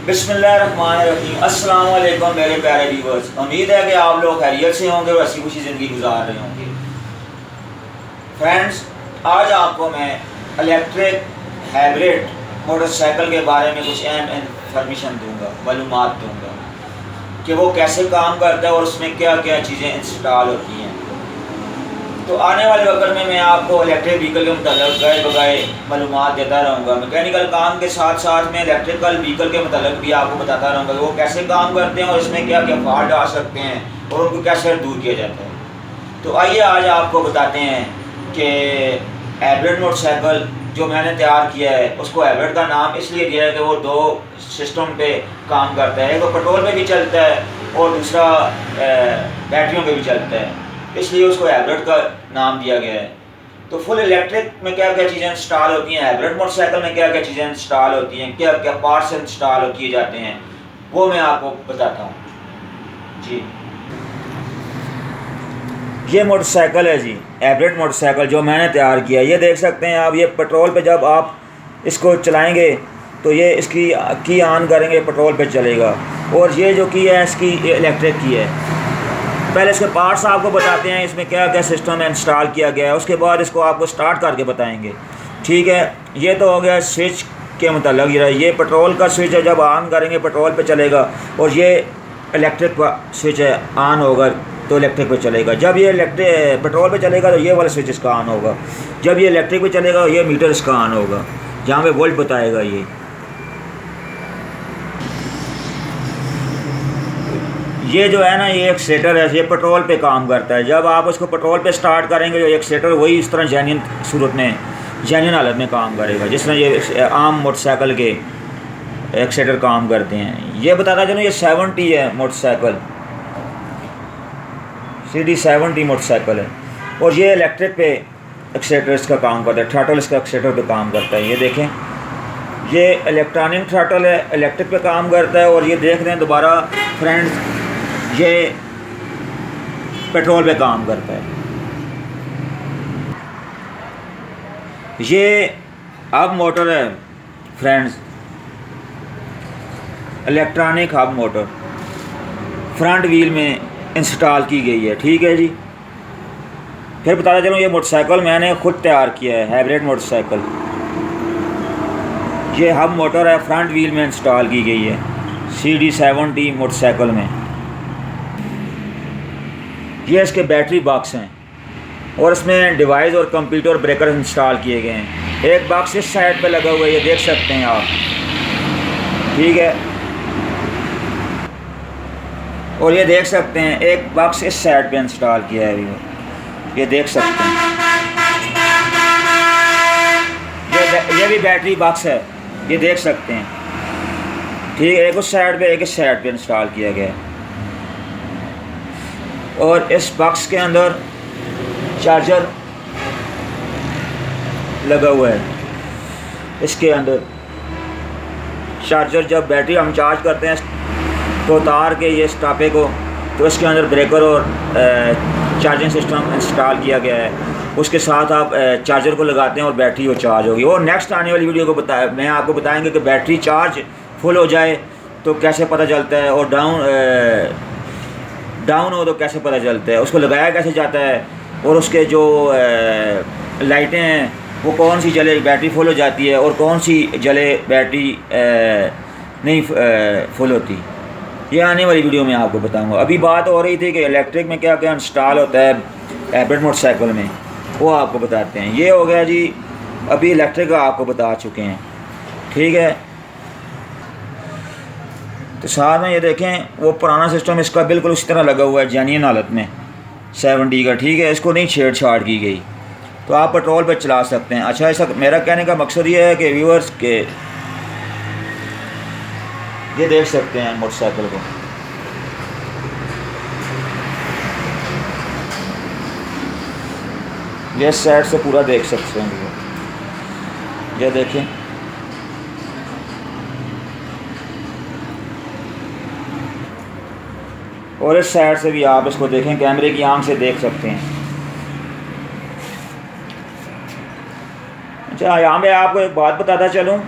बिस्मिल्लाहिर्रहमानिर्रहीम। अस्सलाम वालेकुम मेरे प्यारे व्यूअर्स। उम्मीद है कि आप लोग खैरियत से होंगे और हंसी खुशी ज़िंदगी गुजार रहे होंगे। फ्रेंड्स, आज आपको मैं इलेक्ट्रिक हाइब्रिड मोटरसाइकिल के बारे में कुछ अहम इंफॉर्मेशन दूंगा, मालूमात दूंगा कि वो कैसे काम करता है और उसमें क्या क्या चीज़ें इंस्टॉल होती हैं। तो आने वाले वक्त में मैं आपको इलेक्ट्रिक व्हीकल के मतलब गए बगए मालूमात देता रहूँगा। मैकेनिकल काम के साथ साथ में इलेक्ट्रिकल व्हीकल के मतलब भी आपको बताता रहूँगा कि वो कैसे काम करते हैं और इसमें क्या क्या फॉल्ट आ सकते हैं और उनको कैसे दूर किया जाता है। तो आइए आज आपको बताते हैं कि हाइब्रिड मोटरसाइकिल जो मैंने तैयार किया है उसको हाइब्रिड का नाम इसलिए दिया है कि वो दो सिस्टम पे काम करता है। एक तो पेट्रोल पे भी चलता है और दूसरा बैटरियों पे भी चलता है, इसलिए उसको हाइब्रिड का नाम दिया गया है। तो फुल इलेक्ट्रिक में क्या क्या चीज़ें इंस्टॉल होती हैं, हाइब्रिड मोटरसाइकिल में क्या क्या चीज़ें इंस्टॉल होती हैं, क्या क्या पार्ट्स इंस्टॉल किए जाते हैं, वो मैं आपको बताता हूँ जी। ये मोटरसाइकिल है जी, हाइब्रिड मोटरसाइकिल जो मैंने तैयार किया। ये देख सकते हैं आप, ये पेट्रोल पे जब आप इसको चलाएंगे तो ये इसकी की ऑन करेंगे, पेट्रोल पे चलेगा। और ये जो की है इसकी इलेक्ट्रिक की है। पहले इसके पार्ट्स आपको बताते हैं, इसमें क्या क्या सिस्टम इंस्टॉल किया गया है, उसके बाद इसको आपको स्टार्ट करके बताएंगे। ठीक है, ये तो हो गया स्विच के मतलब। ये पेट्रोल का स्विच है, जब ऑन करेंगे पेट्रोल पे चलेगा। और ये इलेक्ट्रिक का स्विच है, ऑन होगा तो इलेक्ट्रिक पे चलेगा। जब ये इलेक्ट्रिक पेट्रोल पे चलेगा तो ये वाला स्विच इसका ऑन होगा। जब ये इलेक्ट्रिक पे चलेगा ये मीटर इसका ऑन होगा, जहाँ पे वोल्ट बताएगा। ये जो है ना, ये एक्सीलेटर है, ये पेट्रोल पे काम करता है। जब आप उसको पेट्रोल पे स्टार्ट करेंगे जो एक्सीलेटर वही इस तरह जेन्युइन सूरत में, जेन्युइन हालत में काम करेगा, जिस तरह ये आम मोटरसाइकिल के एक्सीलेटर काम करते हैं। ये बताता चलो, ये 70 है मोटरसाइकिल, CD70 मोटरसाइकिल है। और ये इलेक्ट्रिक पे एक्सीलेटर इसका काम करता है, थ्रॉटल इसका एक्सीलेटर पे काम करता है। ये देखें, ये इलेक्ट्रॉनिक थ्रॉटल है, इलेक्ट्रिक पे काम करता है। और ये देख रहे हैं दोबारा फ्रेंड्स, ये पेट्रोल पे काम करता है। ये हब मोटर है friends, electronic hub motor front wheel में इंस्टॉल की गई है। ठीक है जी। फिर बताता चलूँ, ये मोटरसाइकिल मैंने खुद तैयार किया है, हाइब्रिड मोटरसाइकिल। ये हब मोटर है, फ्रंट व्हील में इंस्टॉल की गई है CD70 मोटरसाइकिल में। ये इसके बैटरी बॉक्स हैं और इसमें डिवाइस और कंप्यूटर ब्रेकर इंस्टॉल किए गए हैं। एक बॉक्स इस साइड पे लगा हुआ है, ये देख सकते हैं आप। ठीक है, और ये देख सकते हैं एक बॉक्स इस साइड पे इंस्टॉल किया है, ये देख सकते हैं। ये भी बैटरी बॉक्स है, ये देख सकते हैं। ठीक है, एक उस साइड पे एक इस साइड पे इंस्टॉल किया गया है। और इस बॉक्स के अंदर चार्जर लगा हुआ है। इसके अंदर चार्जर, जब बैटरी हम चार्ज करते हैं तो उतार के ये स्टापे को, तो इसके अंदर ब्रेकर और चार्जिंग सिस्टम इंस्टॉल किया गया है। उसके साथ आप चार्जर को लगाते हैं और बैटरी वो चार्ज होगी। और नेक्स्ट आने वाली वीडियो को मैं आपको बताएंगे कि बैटरी चार्ज फुल हो जाए तो कैसे पता चलता है, और डाउन हो तो कैसे पता चलता है, उसको लगाया कैसे जाता है, और उसके जो लाइटें हैं वो कौन सी जले बैटरी फुल हो जाती है और कौन सी जले बैटरी नहीं फुल होती। ये आने वाली वीडियो में आपको बताऊंगा। अभी बात हो रही थी कि इलेक्ट्रिक में क्या क्या इंस्टॉल होता है हाइब्रिड मोटरसाइकिल में, वो आपको बताते हैं। ये हो गया जी, अभी इलेक्ट्रिक का आपको बता चुके हैं। ठीक है, तो साथ में ये देखें, वो पुराना सिस्टम इसका बिल्कुल उसी तरह लगा हुआ है, जेन्युइन हालत में 70 का। ठीक है, इसको नहीं छेड़छाड़ की गई, तो आप पेट्रोल पे चला सकते हैं। अच्छा, ऐसा मेरा कहने का मकसद ये है कि व्यूअर्स के ये देख सकते हैं मोटरसाइकिल को, ये साइड से पूरा देख सकते हैं। ये देखें, और इस साइड से भी आप इसको देखें, कैमरे की आंख से देख सकते हैं। अच्छा, यहाँ पे आपको एक बात बताता चलूँ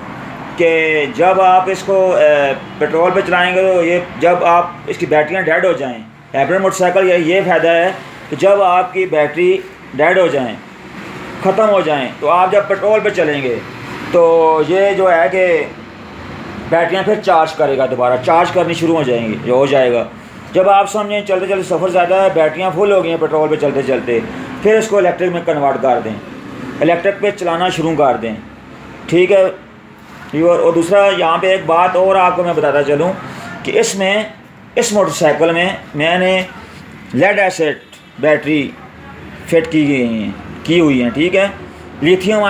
कि जब आप इसको पेट्रोल पे चलाएंगे तो ये जब आप इसकी बैटरियां डेड हो जाएं, हाइब्रिड मोटरसाइकिल ये फ़ायदा है कि जब आपकी बैटरी डेड हो जाएं, ख़त्म हो जाएं, तो आप जब पेट्रोल पे चलेंगे तो ये जो है कि बैटरियां फिर चार्ज करेगा, दोबारा चार्ज करनी शुरू हो जाएंगी, जो हो जाएगा। जब आप समझें चलते चलते सफ़र ज़्यादा है, बैटरियां फुल हो गई हैं पेट्रोल पे चलते चलते, फिर इसको इलेक्ट्रिक में कन्वर्ट कर दें, इलेक्ट्रिक पे चलाना शुरू कर दें, ठीक है। और दूसरा यहाँ पे एक बात और आपको मैं बताता चलूँ कि इसमें इस मोटरसाइकिल में मैंने लेड एसिड बैटरी फिट की हुई हैं, ठीक है। लिथियम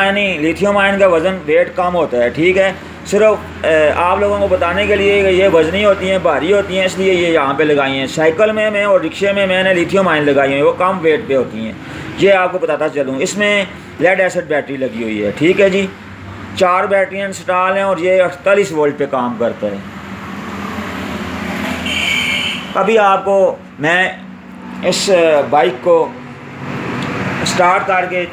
आयन का वज़न वेट कम होता है, ठीक है। सिर्फ आप लोगों को बताने के लिए ये वज़नी होती हैं, भारी होती हैं, इसलिए ये यहाँ पे लगाई हैं। साइकिल में मैं और रिक्शे में मैंने लिथियम आयन लगाई हैं, वो कम वेट पे होती हैं, ये आपको बताता चलूँ। इसमें लेड एसिड बैटरी लगी हुई है, ठीक है जी। 4 बैटरियाँ इंस्टॉल हैं और ये 48 वोल्ट पे काम करता है। अभी आपको मैं इस बाइक को स्टार्ट करके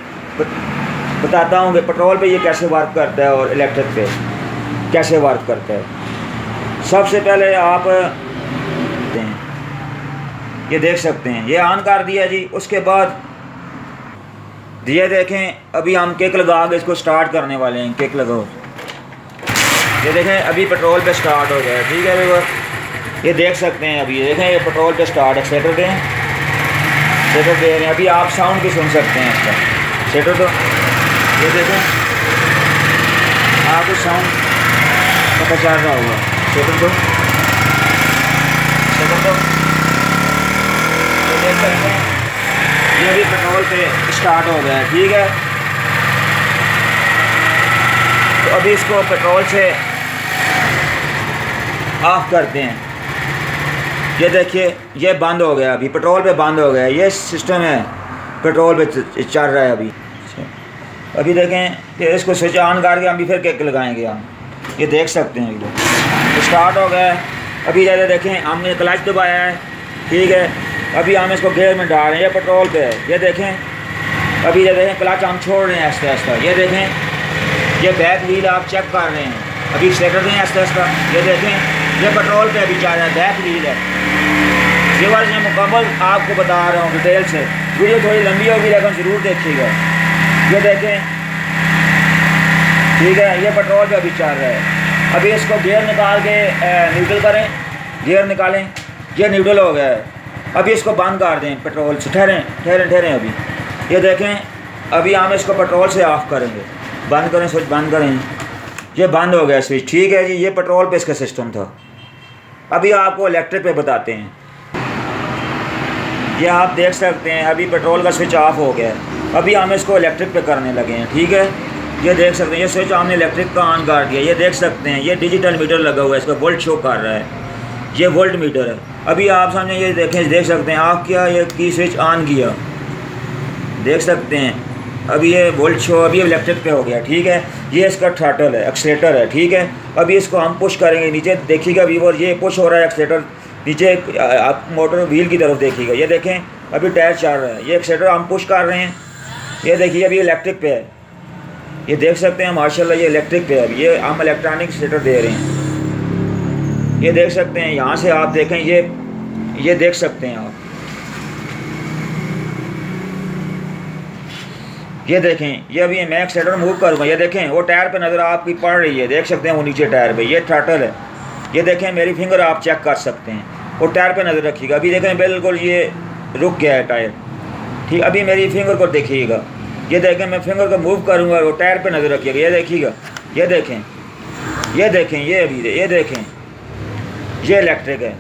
बताता हूँ कि पेट्रोल पे ये कैसे वर्क करता है और इलेक्ट्रिक पे कैसे वर्क करता है। सबसे पहले आप ये देख सकते हैं, ये ऑन कर दिया जी। उसके बाद ये देखें, अभी हम किक लगा के इसको स्टार्ट करने वाले हैं। किक लगाओ, ये देखें अभी पेट्रोल पे स्टार्ट हो गया, ठीक है व्यूअर। ये देख सकते हैं, अभी देखें ये पेट्रोल पे स्टार्ट है। एक्सीलेटर दे रहे हैं, अभी आप साउंड भी सुन सकते हैं इसका। एक्सीलेटर तो ये देखें, आपको साउंड पता चल रहा होगा। एक्सीलेटर तो ये देख सकते हैं, ये भी पेट्रोल पे स्टार्ट हो गया है, ठीक है। तो अभी इसको पेट्रोल से ऑफ करते हैं। ये देखिए ये बंद हो गया, अभी पेट्रोल पे बंद हो गया। ये सिस्टम है, पेट्रोल पे चल रहा है अभी। अभी देखें कि इसको स्विच ऑन करके हम भी फिर किक लगाएंगे हम। ये देख सकते हैं ये स्टार्ट हो गया है। अभी ज़्यादा देखें, हमने क्लच दबाया है, ठीक है। अभी हम इसको गियर में डाल रहे हैं, ये पेट्रोल पे है। ये देखें, अभी ये देखें क्लच हम छोड़ रहे हैं आहिस्ता आहिस्ता। ये देखें, ये बैक व्हील आप चेक कर रहे हैं, अभी एक्सीलेटर दें आहिस्ता आहिस्ता। ये देखें, ये पेट्रोल पे अभी चल रहा है, बैक व्हील है। ये बार मैं मुकम्मल आपको बता रहा हूँ डिटेल से। वीडियो थोड़ी लंबी होगी लेकिन ज़रूर देखिएगा। ये देखें, ठीक है, ये पेट्रोल पे अभी चल रहा है। अभी इसको गियर निकाल के न्यूट्रल करें, गियर निकालें, ये न्यूट्रल हो गया है। अभी इसको बंद कर दें पेट्रोल से। ठहरें अभी। ये देखें, अभी हम इसको पेट्रोल से ऑफ़ करेंगे। बंद करें, स्विच बंद करें। ये बंद हो गया स्विच, ठीक है जी। ये पेट्रोल पे इसका सिस्टम था। अभी आपको इलेक्ट्रिक पे बताते हैं। ये आप देख सकते हैं, अभी पेट्रोल का स्विच ऑफ हो गया है। अभी हम इसको इलेक्ट्रिक पे करने लगे हैं, ठीक है। ये देख सकते हैं, ये स्विच हमने इलेक्ट्रिक का ऑन कर दिया। ये देख सकते हैं, ये डिजिटल मीटर लगा हुआ है, इसका वोल्ट शो कर रहा है। ये वोल्ट मीटर है। अभी आप सामने ये देख सकते हैं, ऑफ किया, ये की स्विच ऑन किया, देख सकते हैं। अभी ये वोल्ट शो अभी इलेक्ट्रिक पे हो गया, ठीक है। ये इसका थ्रॉटल है, एक्सीलेटर है, ठीक है। अभी इसको हम पुश करेंगे नीचे, देखिएगा व्यूअर, ये पुश हो रहा है एक्सीलेटर नीचे, आप मोटर व्हील की तरफ देखिएगा। ये देखें, अभी टायर चल रहा है, ये एक्सीलेटर हम पुश कर रहे हैं। ये देखिए अभी इलेक्ट्रिक पे है, ये देख सकते हैं माशाल्लाह, ये इलेक्ट्रिक पे है। अभी ये हम इलेक्ट्रॉनिक एक्सीलेटर दे रहे हैं। ये देख सकते हैं, यहाँ से आप देखें, ये देख सकते हैं आप, ये देखें। ये अभी मैं एक्सीलेटर मूव करूँगा, ये देखें वो टायर पे नज़र आपकी पड़ रही है, देख सकते हैं वो नीचे टायर पे, ये थ्रॉटल है। ये देखें, मेरी फिंगर आप चेक कर सकते हैं, वो टायर पे नज़र रखिएगा। अभी देखें बिल्कुल ये रुक गया है टायर, ठीक। अभी मेरी फिंगर को देखिएगा, ये देखें, मैं फिंगर को मूव करूँगा, वो टायर पे नज़र रखिएगा। ये देखिएगा, ये देखें, ये देखें, ये अभी ये देखें, ये इलेक्ट्रिक है,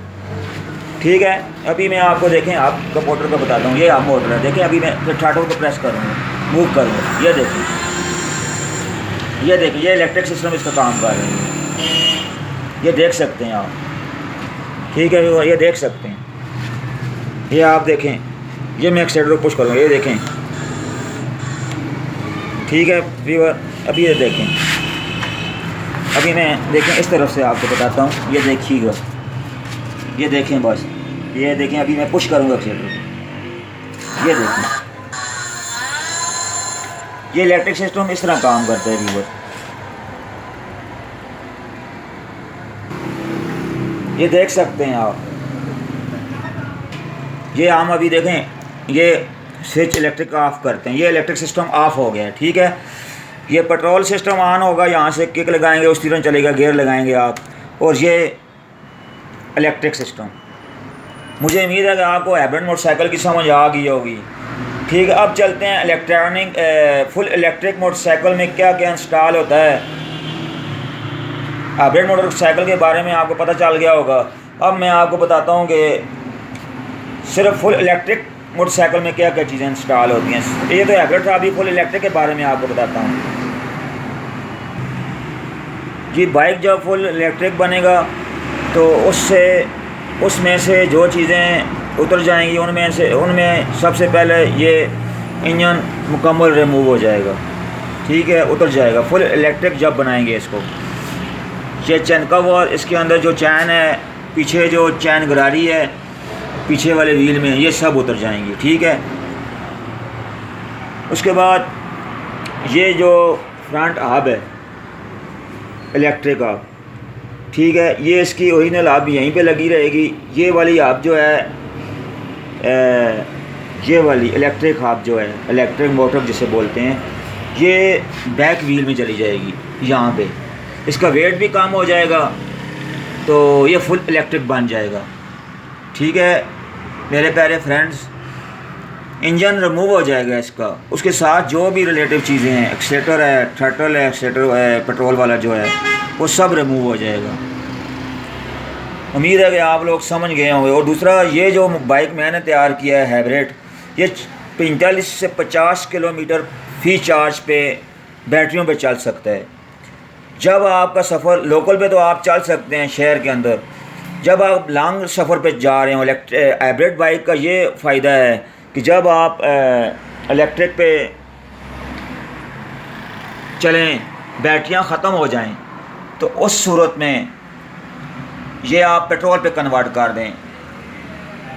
ठीक है। अभी मैं आपको देखें, आपका मोटर को बताता हूँ। ये आप मोटर है, देखें। अभी मैं थ्रॉटल को प्रेस करूँगा, मूव करूँगा, ये देखें, ये देखें, ये इलेक्ट्रिक सिस्टम इसका काम कर रहे हैं। ये देख सकते हैं आप, ठीक है, ये देख सकते हैं। ये आप देखें, ये मैं एक्सीलेटर को पुश करूँगा, ये देखें, ठीक है व्यूअर। अभी ये देखें, अभी मैं देखें इस तरफ से आपको बताता हूँ। ये देखिएगा, ये देखें बस, ये देखें। अभी मैं पुश करूँगा एक्सीलेटर को, ये देखें, ये इलेक्ट्रिक सिस्टम इस तरह काम करता है व्यूअर। ये देख सकते हैं आप, ये हम अभी देखें, ये स्विच इलेक्ट्रिक ऑफ करते हैं, ये इलेक्ट्रिक सिस्टम ऑफ हो गया है, ठीक है। ये पेट्रोल सिस्टम ऑन होगा, यहाँ से किक लगाएंगे उस तरह चलेगा, गियर लगाएंगे आप, और ये इलेक्ट्रिक सिस्टम। मुझे उम्मीद है कि आपको हाइब्रिड मोटरसाइकिल की समझ आ गई होगी, ठीक है। अब चलते हैं इलेक्ट्रॉनिक फुल इलेक्ट्रिक मोटरसाइकिल में क्या क्या इंस्टॉल होता है। हाइब्रिड मोटरसाइकिल के बारे में आपको पता चल गया होगा। अब मैं आपको बताता हूँ कि सिर्फ फुल इलेक्ट्रिक मोटरसाइकिल में क्या क्या चीज़ें इंस्टॉल होती हैं। ये तो हाइब्रिड था, अभी फुल इलेक्ट्रिक के बारे में आपको बताता हूँ जी। बाइक जब फुल इलेक्ट्रिक बनेगा तो उसमें से जो चीज़ें उतर जाएंगी, उनमें सबसे पहले ये इंजन मुकम्मल रिमूव हो जाएगा, ठीक है, उतर जाएगा। फुल इलेक्ट्रिक जब बनाएंगे इसको, ये चैन कवर, इसके अंदर जो चैन है, पीछे जो चैन गरारी है पीछे वाले व्हील में, ये सब उतर जाएंगी, ठीक है। उसके बाद ये जो फ्रंट हब है इलेक्ट्रिक हब, ठीक है, ये इसकी ओरिजिनल हब यहीं पे लगी रहेगी। ये वाली हब जो है ये वाली इलेक्ट्रिक हब जो है, इलेक्ट्रिक मोटर जिसे बोलते हैं, ये बैक व्हील में चली जाएगी यहाँ पे। इसका वेट भी कम हो जाएगा, तो ये फुल इलेक्ट्रिक बन जाएगा, ठीक है मेरे प्यारे फ्रेंड्स। इंजन रिमूव हो जाएगा इसका, उसके साथ जो भी रिलेटिव चीज़ें हैं, एक्सीलेटर है, थ्रटल है, एक्सीलेटर है, पेट्रोल वाला जो है, वो सब रिमूव हो जाएगा। उम्मीद है कि आप लोग समझ गए होंगे। और दूसरा, ये जो बाइक मैंने तैयार किया है हाइब्रिड, ये 45 से 50 किलोमीटर फी चार्ज पे बैटरियों पे चल सकता है। जब आपका सफ़र लोकल पे तो आप चल सकते हैं शहर के अंदर, जब आप लॉन्ग सफ़र पे जा रहे हो, हाइब्रिड बाइक का ये फ़ायदा है कि जब आप इलेक्ट्रिक पे चलें, बैटरियां ख़त्म हो जाएं, तो उस सूरत में ये आप पेट्रोल पे कन्वर्ट कर दें।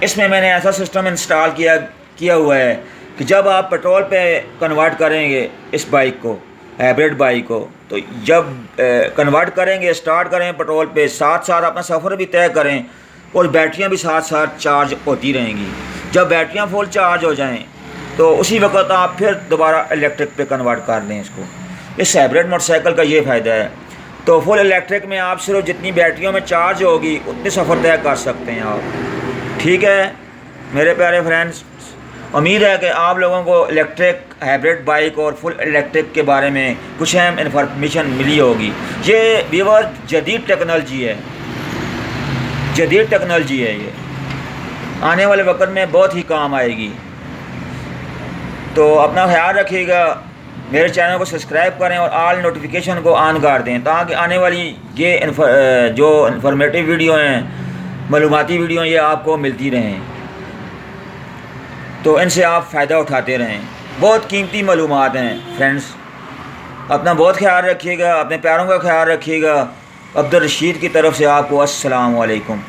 इसमें मैंने ऐसा सिस्टम इंस्टॉल किया हुआ है कि जब आप पेट्रोल पे कन्वर्ट करेंगे इस बाइक को, हाइब्रिड बाइक को, तो जब कन्वर्ट करेंगे, स्टार्ट करें पेट्रोल पे, साथ साथ अपना सफ़र भी तय करें और बैटरियां भी साथ साथ चार्ज होती रहेंगी। जब बैटरियां फुल चार्ज हो जाएं तो उसी वक्त आप फिर दोबारा इलेक्ट्रिक पे कन्वर्ट कर दें इसको। इस हाइब्रिड मोटरसाइकिल का ये फ़ायदा है। तो फुल इलेक्ट्रिक में आप सिर्फ जितनी बैटरियों में चार्ज होगी उतने सफ़र तय कर सकते हैं आप, ठीक है मेरे प्यारे फ्रेंड्स। उम्मीद है कि आप लोगों को इलेक्ट्रिक हाइब्रिड बाइक और फुल इलेक्ट्रिक के बारे में कुछ अहम इन्फॉर्मेशन मिली होगी। ये व्यूअर जदीद टेक्नोलॉजी है, जदीद टेक्नोलॉजी है, ये आने वाले वक्त में बहुत ही काम आएगी। तो अपना ख्याल रखिएगा, मेरे चैनल को सब्सक्राइब करें और ऑल नोटिफिकेशन को ऑन कर दें, ताकि आने वाली ये जो इन्फॉर्मेटिव वीडियो हैं, मालूमाती वीडियो, ये आपको मिलती रहें, तो इनसे आप फ़ायदा उठाते रहें। बहुत कीमती मालूमात हैं फ्रेंड्स। अपना बहुत ख्याल रखिएगा, अपने प्यारों का ख्याल रखिएगा। अब्दुल रशीद की तरफ से आपको अस्सलाम वालेकुम।